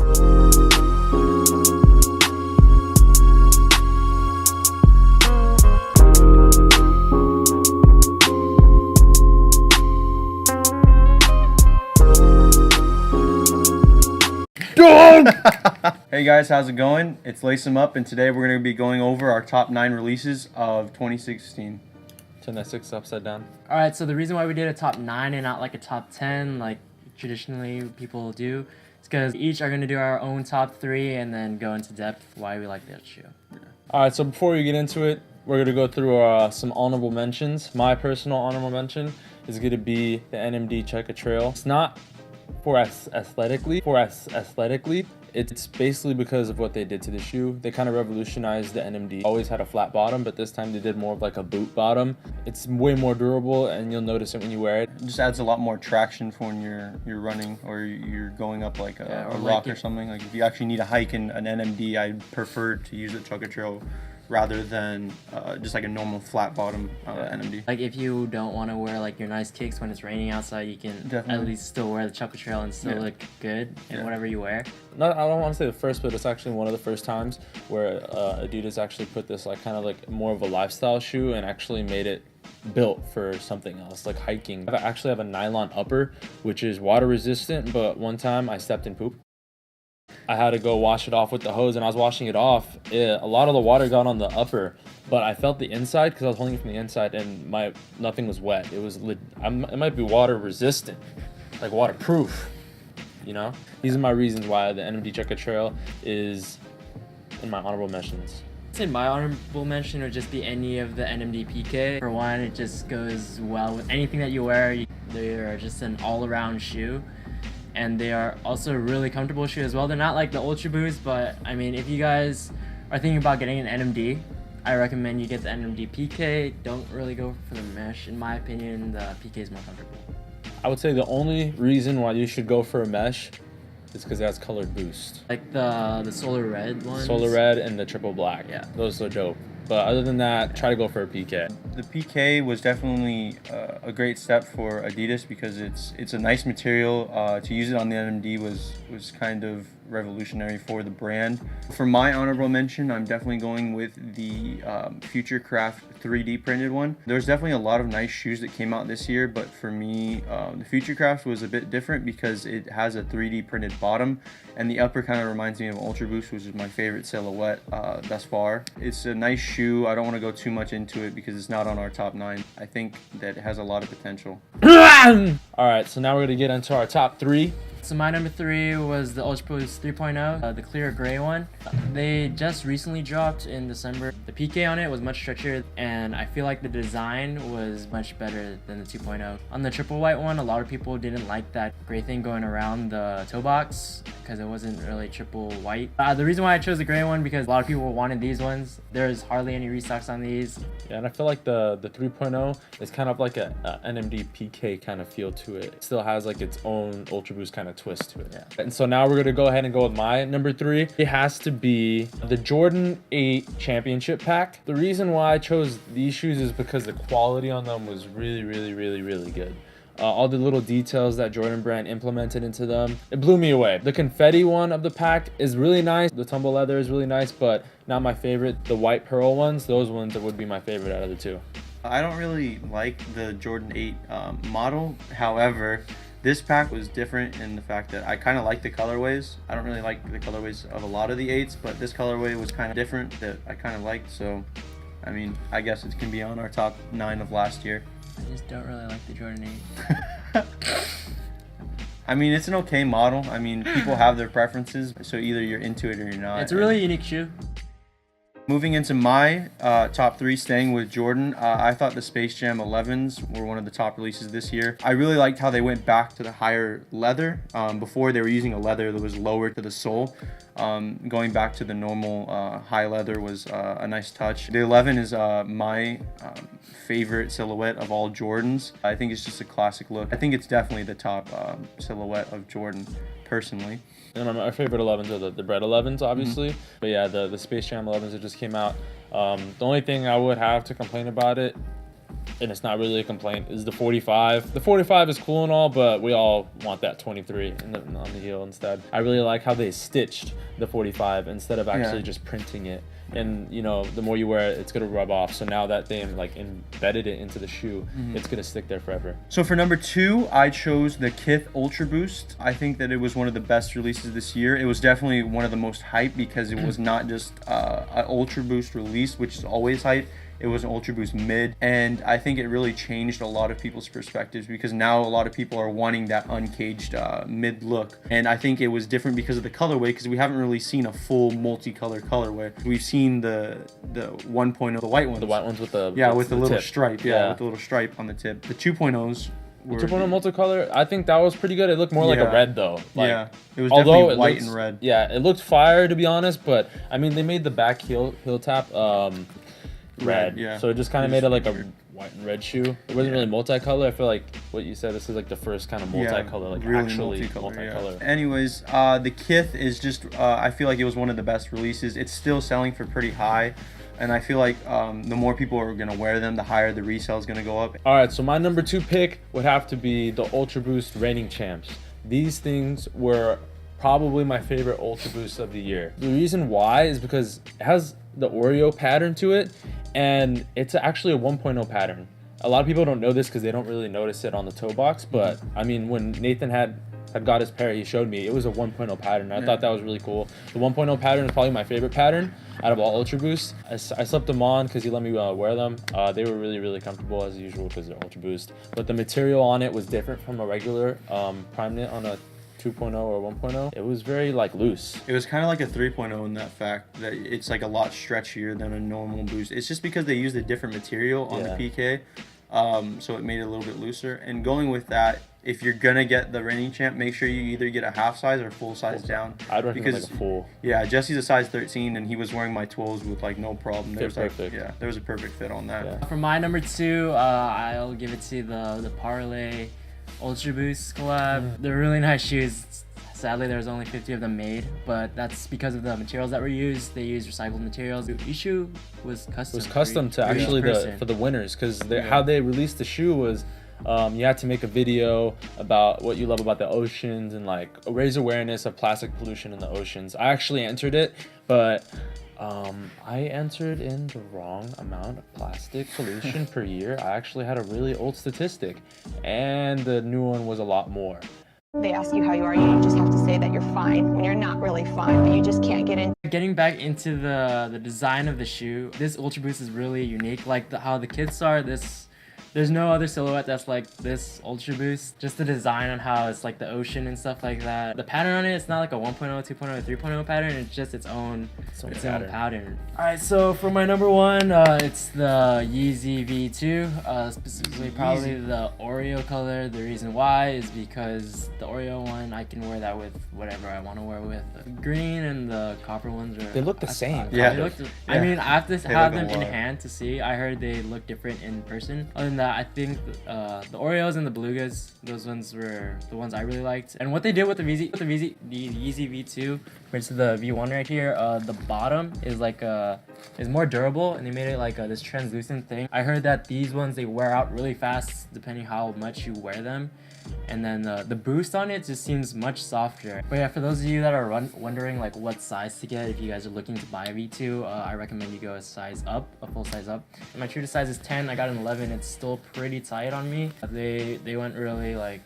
Hey guys, how's it going? It's Lace 'em Up, and today we're going to be going over our top 9 releases of 2016. Turn that 6 upside down. All right, so the reason why we did a top 9 and not like a top 10 like traditionally people do is because each are going to do our own top 3 and then go into depth why we like that shoe. All right, so before we get into it, we're going to go through some honorable mentions. My personal honorable mention is going to be the NMD Chukka Trail. It's not for aesthetically. It's basically because of what they did to the shoe. They kind of revolutionized the NMD. Always had a flat bottom, but this time they did more of like a boot bottom. It's way more durable, and you'll notice it when you wear it. It just adds a lot more traction for when you're running or you're going up like a rock or something. Like if you actually need a hike in an NMD, I prefer to use the Chukka Trail rather than just like a normal flat bottom NMD. Like if you don't want to wear like your nice kicks when it's raining outside, you can at least still wear the Chukka Trail and still look good in whatever you wear. I don't want to say the first, but it's actually one of the first times where Adidas actually put this like kind of like more of a lifestyle shoe and actually made it built for something else, like hiking. I actually have a nylon upper, which is water resistant, but one time I stepped in poop. I had to go wash it off with the hose, and I was washing it off. A lot of the water got on the upper, but I felt the inside because I was holding it from the inside, and nothing was wet. It was it might be water resistant, like waterproof. You know, these are my reasons why the NMD Chukka Trail is in my honorable mentions. I'd say my honorable mention would just be any of the NMD PK. For one, it just goes well with anything that you wear. They are just an all-around shoe. And they are also a really comfortable shoe as well. They're not like the Ultra Boost, but I mean, if you guys are thinking about getting an NMD, I recommend you get the NMD PK. Don't really go for the mesh. In my opinion, the PK is more comfortable. I would say the only reason why you should go for a mesh is because it has colored boost. Like the Solar Red ones? Solar Red and the Triple Black. Yeah. Those are dope. But other than that, try to go for a PK. The PK was definitely a great step for Adidas because it's a nice material. To use it on the NMD was kind of revolutionary for the brand. For my honorable mention, I'm definitely going with the Futurecraft 3D printed one. There's definitely a lot of nice shoes that came out this year, but for me, the Futurecraft was a bit different because it has a 3D printed bottom, and the upper kind of reminds me of Ultra Boost, which is my favorite silhouette thus far. It's a nice shoe. I don't want to go too much into it because it's not on our top 9. I think that it has a lot of potential. All right, so now we're going to get into our top 3. So my number 3 was the Ultra Boost 3.0, the clear gray one. They just recently dropped in December. The PK on it was much stretchier, and I feel like the design was much better than the 2.0. On the triple white one, a lot of people didn't like that gray thing going around the toe box because it wasn't really triple white. The reason why I chose the gray one because a lot of people wanted these ones. There's hardly any restocks on these. Yeah, and I feel like the 3.0 is kind of like a NMD PK kind of feel to it. It still has like its own Ultra Boost kind of twist to it. Yeah. And so now we're going to go ahead and go with my number 3. It has to be the Jordan 8 Championship Pack. The reason why I chose these shoes is because the quality on them was really good. All the little details that Jordan brand implemented into them, it blew me away. The confetti one of the pack is really nice. The tumble leather is really nice, but not my favorite. The white pearl ones, those ones would be my favorite out of the two. I don't really like the Jordan 8 model. However, this pack was different in the fact that I kind of like the colorways. I don't really like the colorways of a lot of the 8s, but this colorway was kind of different that I kind of liked. So, I mean, I guess it can be on our top 9 of last year. I just don't really like the Jordan 8. I mean, it's an okay model. I mean, people have their preferences, so either you're into it or you're not. It's a really unique shoe. Moving into my top 3, staying with Jordan, I thought the Space Jam 11s were one of the top releases this year. I really liked how they went back to the higher leather. Before they were using a leather that was lower to the sole. Going back to the normal high leather was a nice touch. The 11 is my favorite silhouette of all Jordans. I think it's just a classic look. I think it's definitely the top silhouette of Jordan, personally. And my favorite 11s are the Bred 11s, obviously. But yeah, the Space Jam 11s that just came out. The only thing I would have to complain about it and it's not really a complaint, is the 45. The 45 is cool and all, but we all want that 23 on the heel instead. I really like how they stitched the 45 instead of actually just printing it. And you know, the more you wear it, it's gonna rub off. So now that they like embedded it into the shoe, it's gonna stick there forever. So for number 2, I chose the Kith Ultra Boost. I think that it was one of the best releases this year. It was definitely one of the most hype because it was not just an Ultra Boost release, which is always hype. It was an Ultra Boost mid, and I think it really changed a lot of people's perspectives because now a lot of people are wanting that uncaged mid look. And I think it was different because of the colorway, because we haven't really seen a full multicolor colorway. We've seen the 1.0, the white ones. The white ones with the with the little tip. stripe. Yeah, with the little stripe on the tip. The 2.0s. The 2.0 multicolor, I think that was pretty good. It looked more like a red though. Like, it was definitely white and red. Yeah, it looked fire to be honest, but I mean they made the back heel tap red. Yeah. So it just kind of made it like a white and red shoe. It wasn't really multicolor. I feel like what you said, this is like the first kind of multicolor, like really actually multicolor. Anyways, the Kith is just, I feel like it was one of the best releases. It's still selling for pretty high. And I feel like the more people are going to wear them, the higher the resale is going to go up. All right, so my number 2 pick would have to be the Ultra Boost Reigning Champs. These things were probably my favorite Ultra Boost of the year. The reason why is because it has the Oreo pattern to it, and it's actually a 1.0 pattern. A lot of people don't know this because they don't really notice it on the toe box, but I mean, when Nathan had got his pair, he showed me it was a 1.0 pattern. I thought that was really cool. The 1.0 pattern is probably my favorite pattern out of all Ultra Boosts. I slept them on because he let me wear them. They were really, really comfortable as usual because they're Ultra Boost. But the material on it was different from a regular prime knit on a 2.0 or 1.0. It was very like loose. It was kind of like a 3.0 in that fact that it's like a lot stretchier than a normal boost. It's just because they used a different material on the PK, so it made it a little bit looser. And going with that, if you're gonna get the Reigning Champ, make sure you either get a half size or full size down. I'd recommend like a full. Yeah, Jesse's a size 13 and he was wearing my 12s with like no problem. There was perfect. There was a perfect fit on that. Yeah. For my number 2, I'll give it to the Parlay Ultra Boost collab. They're really nice shoes. Sadly, there's only 50 of them made, but that's because of the materials that were used. They used recycled materials. Each shoe was custom. It was custom to actually for the winners, because how they released the shoe was you had to make a video about what you love about the oceans and like raise awareness of plastic pollution in the oceans. I actually entered it, but I entered in the wrong amount of plastic pollution per year. I actually had a really old statistic, and the new one was a lot more. They ask you how you are, you just have to say that you're fine when you're not really fine, but you just can't get in. Getting back into the design of the shoe, this Ultra Boost is really unique. Like how the Kiths are, there's no other silhouette that's like this Ultra Boost. Just the design on how it's like the ocean and stuff like that. The pattern on it, it's not like a 1.0, 2.0, 3.0 pattern. It's just its own pattern. All right, so for my number 1, it's the Yeezy V2, specifically probably the Oreo color. The reason why is because the Oreo one, I can wear that with whatever I want to wear with. The green and the copper ones they look the same. I mean, I have to have them in hand to see. I heard they look different in person. Other than that, I think the Oreos and the Belugas, those ones were the ones I really liked. And what they did with the Yeezy V2 compared to the V1 right here, the bottom is like is more durable, and they made it like this translucent thing. I heard that these ones, they wear out really fast depending how much you wear them. And then the boost on it just seems much softer. But yeah, for those of you that are wondering like what size to get, if you guys are looking to buy a V2, I recommend you go a size up, a full size up. And my true to size is 10. I got an 11. It's still pretty tight on me. They went really like,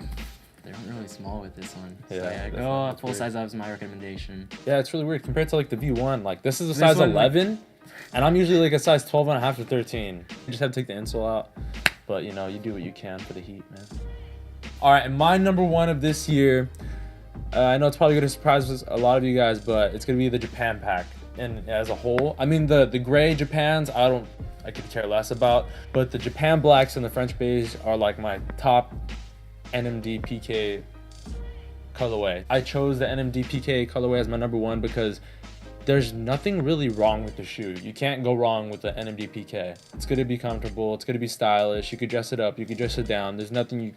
they went really small with this one. So yeah, go a full size up is my recommendation. Yeah, it's really weird compared to like the V1. Like this is a size 11, and I'm usually like a size 12 and a half to 13. You just have to take the insole out, but you know, you do what you can for the heat, man. All right, and my number 1 of this year, I know it's probably going to surprise a lot of you guys, but it's going to be the Japan pack. And as a whole, I mean, the gray Japans, I could care less about, but the Japan blacks and the French beige are like my top NMD PK colorway. I chose the NMD PK colorway as my number 1 because there's nothing really wrong with the shoe. You can't go wrong with the NMD PK. It's going to be comfortable. It's going to be stylish. You could dress it up. You could dress it down. There's nothing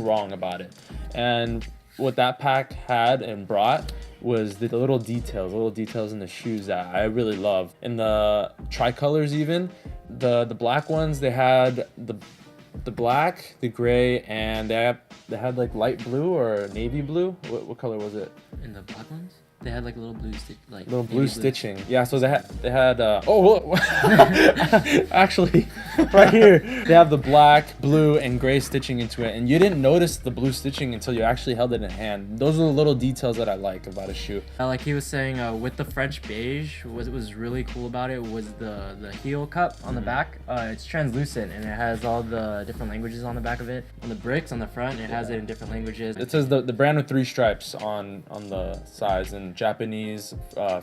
wrong about it. And what that pack had and brought was the little details in the shoes that I really love. In the tricolors, even the black ones, they had the black, the gray, and they had like light blue or navy blue. What color was it? In the black ones, they had like a little blue little blue stitching. Yeah, so they had actually right here they have the black, blue, and gray stitching into it, and you didn't notice the blue stitching until you actually held it in hand. Those are the little details that I like about a shoe. Like he was saying, with the French beige, what was really cool about it was the heel cup on the back. It's translucent and it has all the different languages on the back of it. On the bricks on the front, it has it in different languages. It says the brand with 3 stripes on the sides, in Japanese,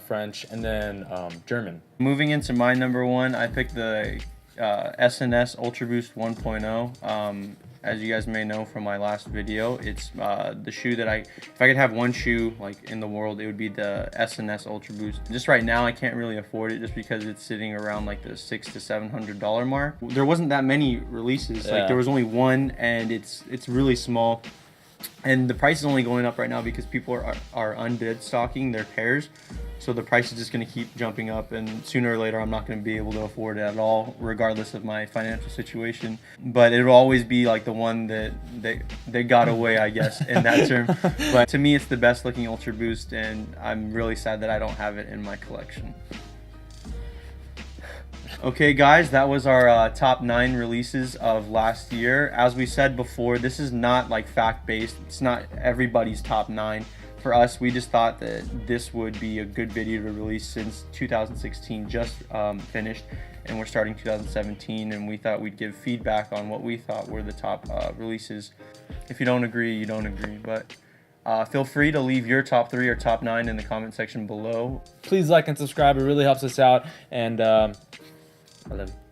French, and then German. Moving into my number 1, I picked the SNS Ultra Boost 1.0. As you guys may know from my last video, it's the shoe that if I could have one shoe like in the world, it would be the SNS Ultra Boost. Just right now, I can't really afford it just because it's sitting around like the $600 to $700 mark. There wasn't that many releases. Like there was only one, and it's really small. And the price is only going up right now because people are undead stocking their pairs. So the price is just going to keep jumping up, and sooner or later I'm not going to be able to afford it at all, regardless of my financial situation. But it'll always be like the one that they got away, I guess, in that term. But to me, it's the best looking Ultra Boost, and I'm really sad that I don't have it in my collection. Okay guys, that was our top 9 releases of last year. As we said before, this is not like fact-based. It's not everybody's top 9. For us, we just thought that this would be a good video to release since 2016 just finished, and we're starting 2017, and we thought we'd give feedback on what we thought were the top releases. If you don't agree, you don't agree, but feel free to leave your top 3 or top 9 in the comment section below. Please like and subscribe, it really helps us out, and I love you.